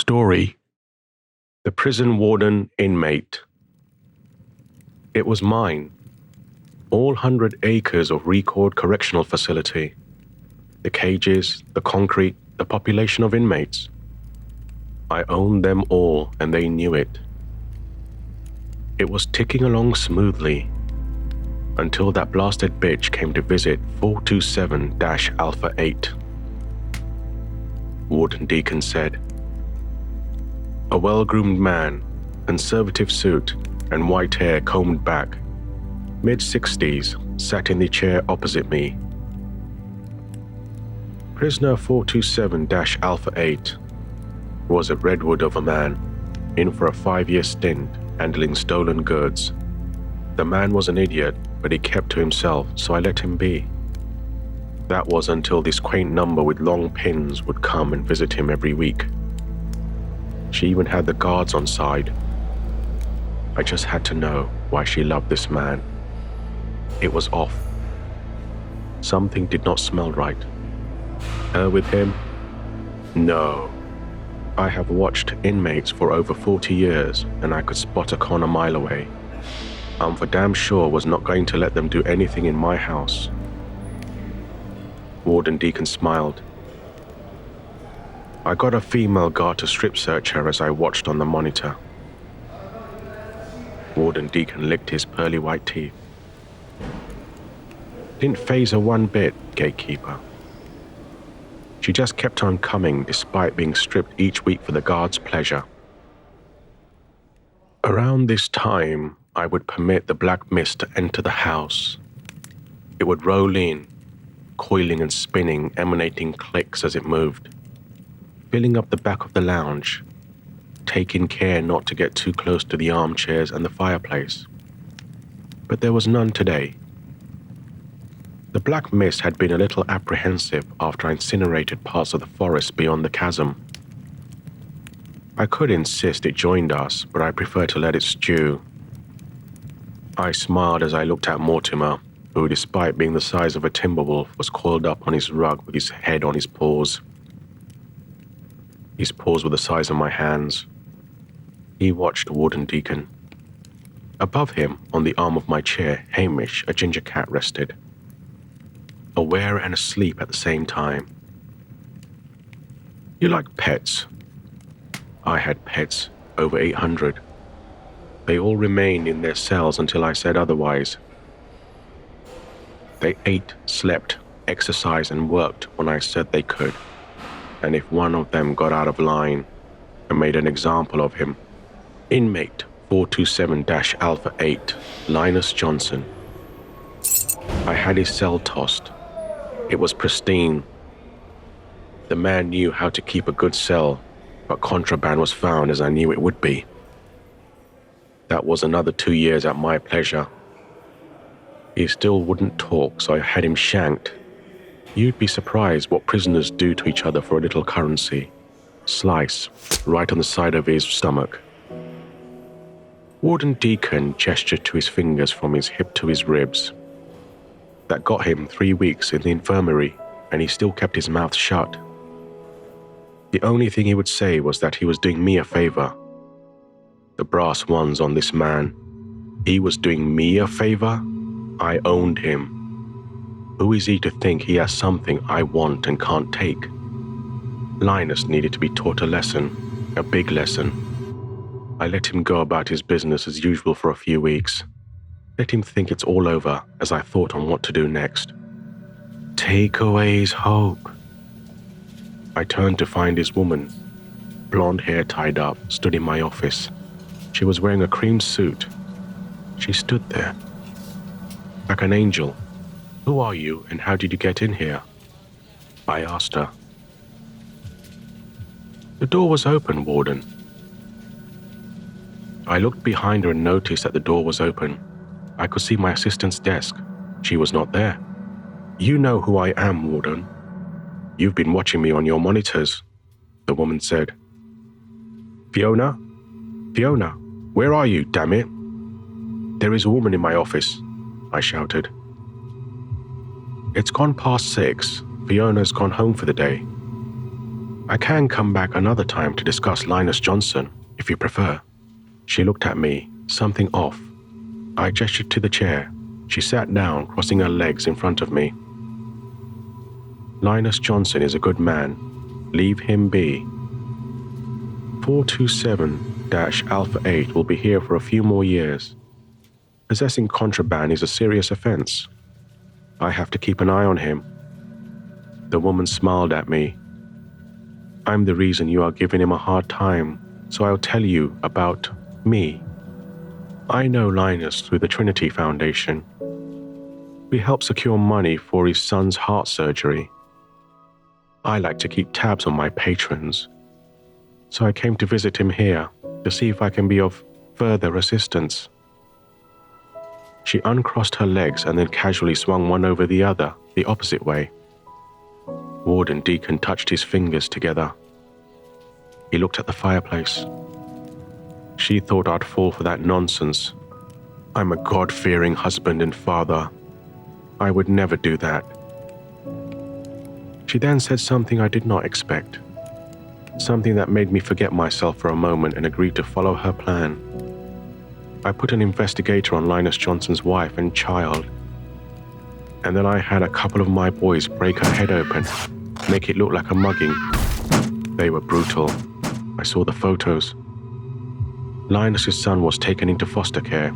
story. The Prison Warden, Inmate. It was mine. All 100 acres of Record Correctional Facility. The cages, the concrete, the population of inmates. I owned them all, and they knew it. It was ticking along smoothly until that blasted bitch came to visit 427-Alpha-8. Warden Deacon said. A well-groomed man, conservative suit and white hair combed back, mid-60s, sat in the chair opposite me. Prisoner 427-Alpha-8 was a redwood of a man, in for a 5-year stint handling stolen goods. The man was an idiot, but he kept to himself, so I let him be. That was until this quaint number with long pins would come and visit him every week. She even had the guards on side. I just had to know why she loved this man. It was off. Something did not smell right. Her with him? No. I have watched inmates for over 40 years, and I could spot a con a mile away. I'm for damn sure was not going to let them do anything in my house. Warden Deacon smiled. I got a female guard to strip search her as I watched on the monitor. Warden Deacon licked his pearly white teeth. Didn't faze her one bit, gatekeeper. She just kept on coming despite being stripped each week for the guard's pleasure. Around this time, I would permit the black mist to enter the house. It would roll in, coiling and spinning, emanating clicks as it moved, filling up the back of the lounge, taking care not to get too close to the armchairs and the fireplace. But there was none today. The black mist had been a little apprehensive after I incinerated parts of the forest beyond the chasm. I could insist it joined us, but I preferred to let it stew. I smiled as I looked at Mortimer, who, despite being the size of a timber wolf, was coiled up on his rug with his head on his paws. His paws were the size of my hands. He watched Warden Deacon. Above him, on the arm of my chair, Hamish, a ginger cat, rested. Aware and asleep at the same time. You like pets? I had pets, over 800. They all remained in their cells until I said otherwise. They ate, slept, exercised, and worked when I said they could. And if one of them got out of line and made an example of him, Inmate 427-Alpha-8, Linus Johnson. I had his cell tossed. It was pristine. The man knew how to keep a good cell, but contraband was found as I knew it would be. That was another 2 years at my pleasure. He still wouldn't talk, so I had him shanked. You'd be surprised what prisoners do to each other for a little currency. Slice, right on the side of his stomach. Warden Deacon gestured to his fingers from his hip to his ribs. That got him 3 weeks in the infirmary, and he still kept his mouth shut. The only thing he would say was that he was doing me a favor. The brass ones on this man. He was doing me a favor? I owned him. Who is he to think he has something I want and can't take? Linus needed to be taught a lesson, a big lesson. I let him go about his business as usual for a few weeks. Let him think it's all over as I thought on what to do next. Take away his hope. I turned to find his woman, blonde hair tied up, stood in my office. She was wearing a cream suit. She stood there, like an angel. Who are you and how did you get in here? I asked her. The door was open, Warden. I looked behind her and noticed that the door was open. I could see my assistant's desk. She was not there. You know who I am, Warden. You've been watching me on your monitors, the woman said. Fiona? Fiona, where are you, damn it? There is a woman in my office, I shouted. It's gone past 6. Fiona's gone home for the day. I can come back another time to discuss Linus Johnson, if you prefer. She looked at me, something off. I gestured to the chair. She sat down, crossing her legs in front of me. Linus Johnson is a good man. Leave him be. 427-Alpha-8 will be here for a few more years. Possessing contraband is a serious offense. I have to keep an eye on him. The woman smiled at me. I'm the reason you are giving him a hard time, so I'll tell you about me. I know Linus through the Trinity Foundation. We help secure money for his son's heart surgery. I like to keep tabs on my patrons, so I came to visit him here to see if I can be of further assistance. She uncrossed her legs and then casually swung one over the other, the opposite way. Warden Deacon touched his fingers together. He looked at the fireplace. She thought I'd fall for that nonsense. I'm a God-fearing husband and father. I would never do that. She then said something I did not expect. Something that made me forget myself for a moment and agreed to follow her plan. I put an investigator on Linus Johnson's wife and child. And then I had a couple of my boys break her head open, make it look like a mugging. They were brutal. I saw the photos. Linus's son was taken into foster care.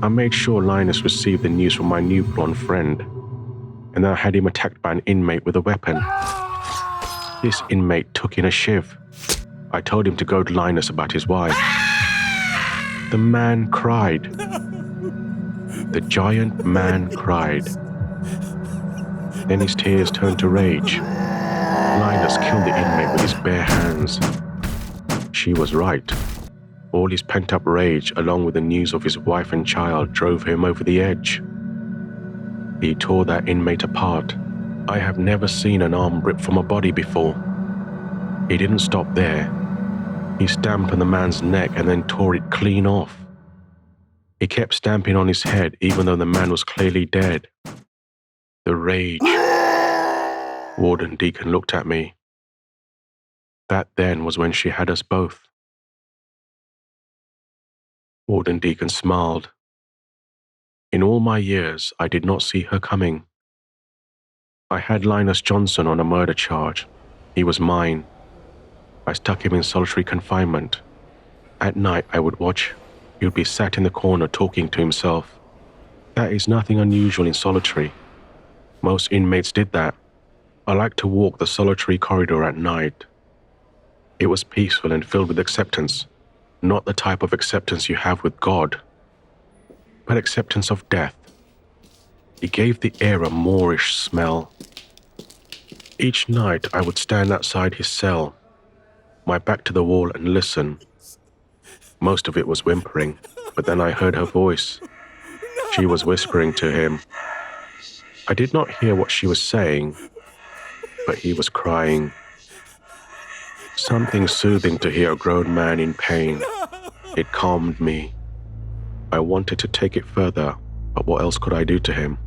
I made sure Linus received the news from my new blonde friend, and then I had him attacked by an inmate with a weapon. This inmate took in a shiv. I told him to go to Linus about his wife. The man cried. The giant man cried. Then his tears turned to rage. Linus killed the inmate with his bare hands. She was right. All his pent-up rage, along with the news of his wife and child, drove him over the edge. He tore that inmate apart. I have never seen an arm ripped from a body before. He didn't stop there. He stamped on the man's neck and then tore it clean off. He kept stamping on his head even though the man was clearly dead. The rage. Warden Deacon looked at me. That then was when she had us both. Warden Deacon smiled. In all my years, I did not see her coming. I had Linus Johnson on a murder charge. He was mine. I stuck him in solitary confinement. At night, I would watch. He would be sat in the corner talking to himself. That is nothing unusual in solitary. Most inmates did that. I liked to walk the solitary corridor at night. It was peaceful and filled with acceptance. Not the type of acceptance you have with God, but acceptance of death. It gave the air a Moorish smell. Each night I would stand outside his cell, my back to the wall, and listen. Most of it was whimpering, but then I heard her voice. She was whispering to him. I did not hear what she was saying, but he was crying. Something soothing to hear a grown man in pain. It calmed me. I wanted to take it further, but what else could I do to him?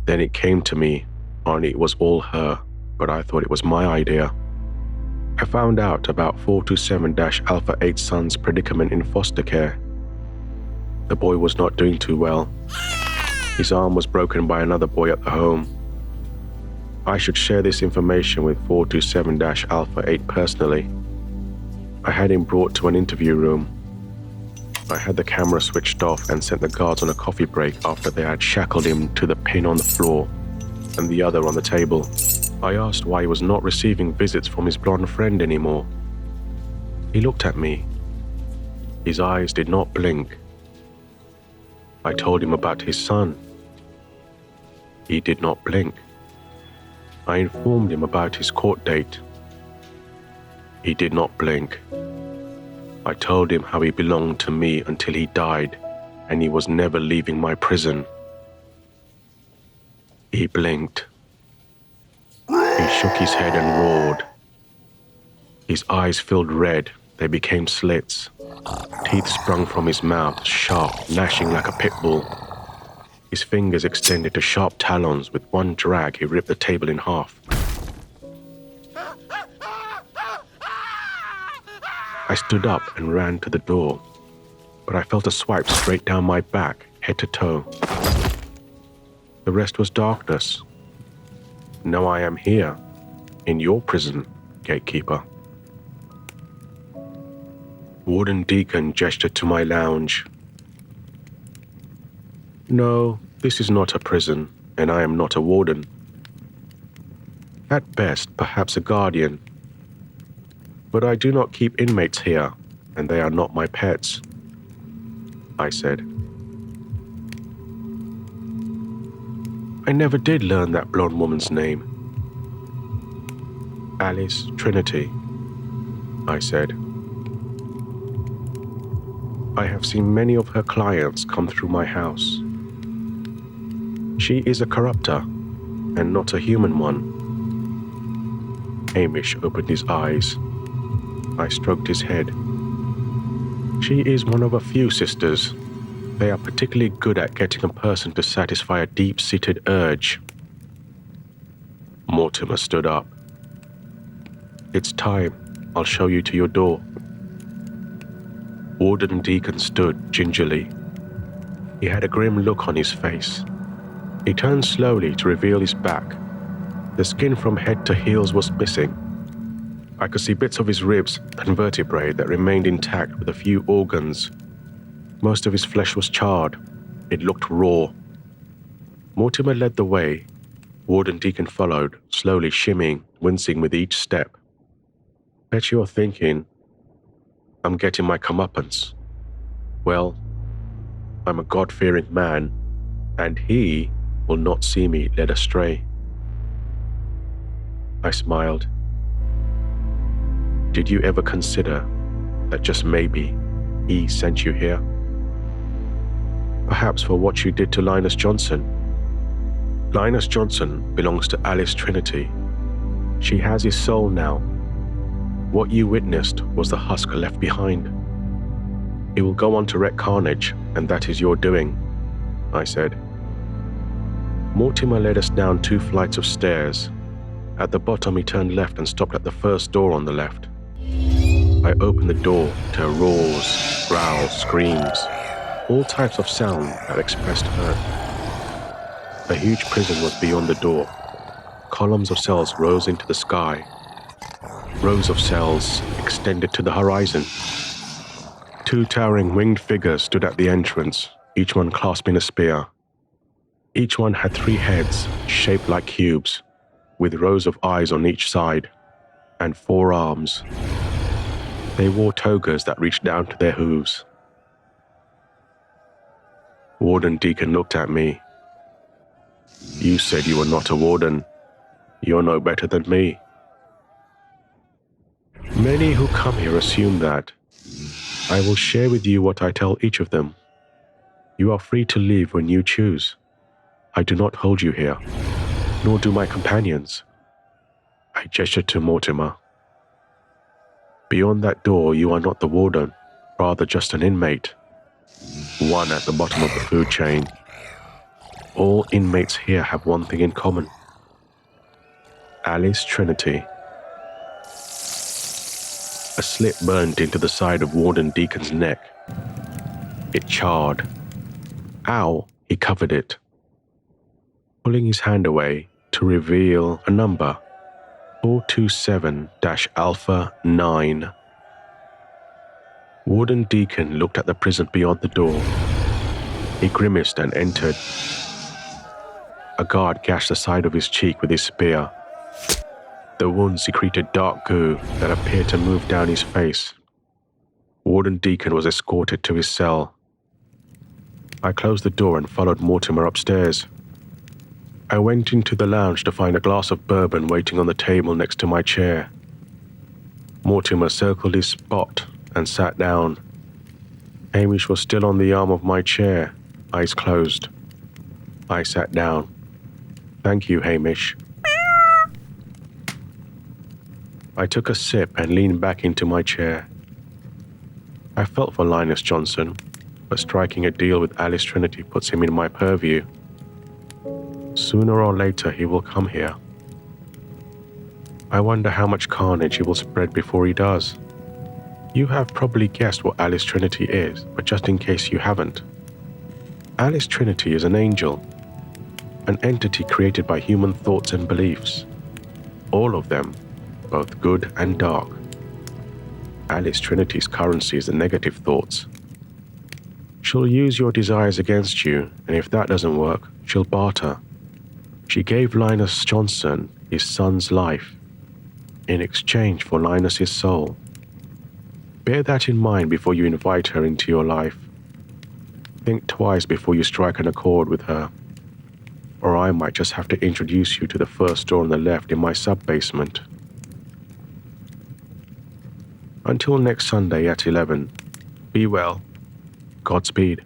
Then it came to me, and it was all her, but I thought it was my idea. I found out about 427-Alpha-8's son's predicament in foster care. The boy was not doing too well. His arm was broken by another boy at the home. I should share this information with 427-Alpha-8 personally. I had him brought to an interview room. I had the camera switched off and sent the guards on a coffee break after they had shackled him to the pin on the floor and the other on the table. I asked why he was not receiving visits from his blonde friend anymore. He looked at me. His eyes did not blink. I told him about his son. He did not blink. I informed him about his court date. He did not blink. I told him how he belonged to me until he died, and he was never leaving my prison. He blinked. He shook his head and roared. His eyes filled red. They became slits. Teeth sprung from his mouth, sharp, gnashing like a pit bull. His fingers extended to sharp talons. With one drag, he ripped the table in half. I stood up and ran to the door, but I felt a swipe straight down my back, head to toe. The rest was darkness. Now I am here, in your prison, gatekeeper. Warden Deacon gestured to my lounge. No, this is not a prison, and I am not a warden. At best, perhaps a guardian. But I do not keep inmates here, and they are not my pets, I said. I never did learn that blonde woman's name. Alice Trinity, I said. I have seen many of her clients come through my house. She is a corrupter, and not a human one. Hamish opened his eyes. I stroked his head. She is one of a few sisters. They are particularly good at getting a person to satisfy a deep-seated urge. Mortimer stood up. It's time. I'll show you to your door. Warden Deacon stood gingerly. He had a grim look on his face. He turned slowly to reveal his back. The skin from head to heels was missing. I could see bits of his ribs and vertebrae that remained intact with a few organs. Most of his flesh was charred. It looked raw. Mortimer led the way. Warden Deacon followed, slowly shimmying, wincing with each step. Bet you're thinking, I'm getting my comeuppance. Well, I'm a God-fearing man, and he will not see me led astray. I smiled. Did you ever consider that just maybe he sent you here? Perhaps for what you did to Linus Johnson. Linus Johnson belongs to Alice Trinity. She has his soul now. What you witnessed was the husk left behind. He will go on to wreak carnage, and that is your doing, I said. Mortimer led us down 2 flights of stairs. At the bottom, he turned left and stopped at the first door on the left. I opened the door to roars, growls, screams, all types of sound that expressed hurt. A huge prison was beyond the door. Columns of cells rose into the sky. Rows of cells extended to the horizon. 2 towering winged figures stood at the entrance, each one clasping a spear. Each one had 3 heads, shaped like cubes, with rows of eyes on each side, and 4 arms. They wore togas that reached down to their hooves. Warden Deacon looked at me. You said you were not a warden. You're no better than me. Many who come here assume that. I will share with you what I tell each of them. You are free to leave when you choose. I do not hold you here, nor do my companions. I gestured to Mortimer. Beyond that door, you are not the warden, rather just an inmate. One at the bottom of the food chain. All inmates here have one thing in common. Alice Trinity. A slit burned into the side of Warden Deacon's neck. It charred. Ow, he covered it, pulling his hand away to reveal a number, 427-Alpha 9. Warden Deacon looked at the prison beyond the door. He grimaced and entered. A guard gashed the side of his cheek with his spear. The wound secreted dark goo that appeared to move down his face. Warden Deacon was escorted to his cell. I closed the door and followed Mortimer upstairs. I went into the lounge to find a glass of bourbon waiting on the table next to my chair. Mortimer circled his spot and sat down. Hamish was still on the arm of my chair, eyes closed. I sat down. Thank you, Hamish. I took a sip and leaned back into my chair. I felt for Linus Johnson, but striking a deal with Alice Trinity puts him in my purview. Sooner or later he will come here. I wonder how much carnage he will spread before he does. You have probably guessed what Alice Trinity is, but just in case you haven't. Alice Trinity is an angel, an entity created by human thoughts and beliefs. All of them, both good and dark. Alice Trinity's currency is the negative thoughts. She'll use your desires against you, and if that doesn't work, she'll barter. She gave Linus Johnson his son's life in exchange for Linus's soul. Bear that in mind before you invite her into your life. Think twice before you strike an accord with her, or I might just have to introduce you to the first door on the left in my sub-basement. Until next Sunday at 11, be well. Godspeed.